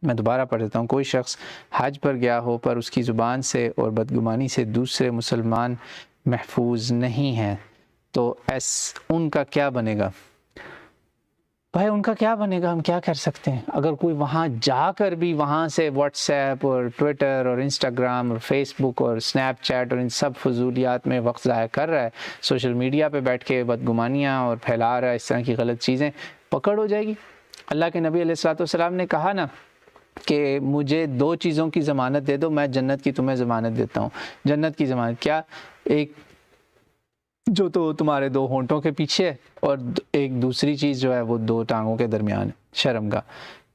میں دوبارہ پڑھ دیتا ہوں، کوئی شخص حج پر گیا ہو پر اس کی زبان سے اور بدگمانی سے دوسرے مسلمان محفوظ نہیں ہیں تو ان کا کیا بنے گا؟ بھائی ان کا کیا بنے گا، ہم کیا کر سکتے ہیں؟ اگر کوئی وہاں جا کر بھی وہاں سے واٹس ایپ اور ٹویٹر اور انسٹاگرام اور فیس بک اور اسنیپ چیٹ اور ان سب فضولیات میں وقت ضائع کر رہا ہے، سوشل میڈیا پہ بیٹھ کے بدگمانیاں اور پھیلا رہا ہے اس طرح کی غلط چیزیں، پکڑ ہو جائے گی۔ اللہ کے نبی علیہ الصلوۃ والسلام نے کہا نا کہ مجھے 2 چیزوں کی ضمانت دے دو، میں جنت کی تمہیں ضمانت دیتا ہوں۔ جنت کی ضمانت کیا؟ ایک جو تو تمہارے 2 ہونٹوں کے پیچھے ہے، اور ایک دوسری چیز جو ہے وہ 2 ٹانگوں کے درمیان ہے، شرمگاہ۔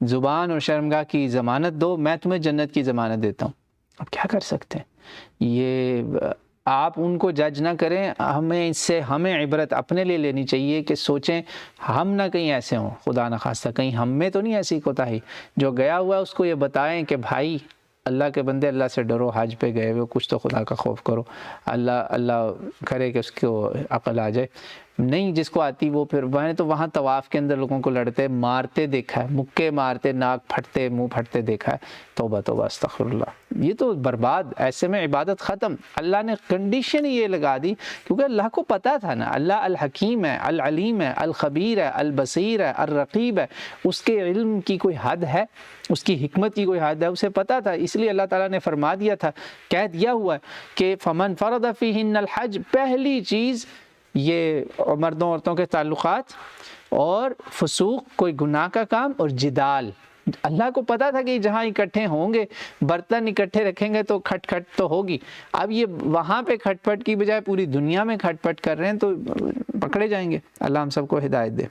زبان اور شرمگاہ کی ضمانت دو، میں تمہیں جنت کی ضمانت دیتا ہوں۔ اب کیا کر سکتے ہیں؟ یہ آپ ان کو جج نہ کریں، ہمیں عبرت اپنے لیے لینی چاہیے کہ سوچیں ہم نہ کہیں ایسے ہوں، خدا نہ خواستہ کہیں ہم میں تو نہیں ایسی کوتاہی۔ جو گیا ہوا ہے اس کو یہ بتائیں کہ بھائی اللہ کے بندے، اللہ سے ڈرو، حج پہ گئے ہوئے کچھ تو خدا کا خوف کرو، اللہ کرے کہ اس کو عقل آ جائے۔ نہیں جس کو آتی وہ پھر، میں نے تو وہاں طواف کے اندر لوگوں کو لڑتے مارتے دیکھا ہے، مکے مارتے، ناک پھٹتے، منہ پھٹتے دیکھا ہے۔ توبہ توبہ استغفر اللہ، یہ تو برباد، ایسے میں عبادت ختم۔ اللہ نے کنڈیشن یہ لگا دی کیونکہ اللہ کو پتا تھا نا، اللہ الحکیم ہے، العلیم ہے، الخبیر ہے، البصیر ہے، الرقیب ہے، اس کے علم کی کوئی حد ہے، اس کی حکمت کی کوئی حد ہے، اسے پتا تھا، اس لیے اللہ تعالیٰ نے فرما دیا تھا، کہہ دیا ہوا ہے کہ فمن فرض فیہن الحج، پہلی چیز یہ مردوں عورتوں کے تعلقات اور فسوق، کوئی گناہ کا کام اور جدال۔ اللہ کو پتا تھا کہ جہاں اکٹھے ہوں گے، برتن اکٹھے رکھیں گے تو کھٹ کھٹ تو ہوگی۔ اب یہ وہاں پہ کھٹ پٹ کی بجائے پوری دنیا میں کھٹ پٹ کر رہے ہیں تو پکڑے جائیں گے۔ اللہ ہم سب کو ہدایت دے۔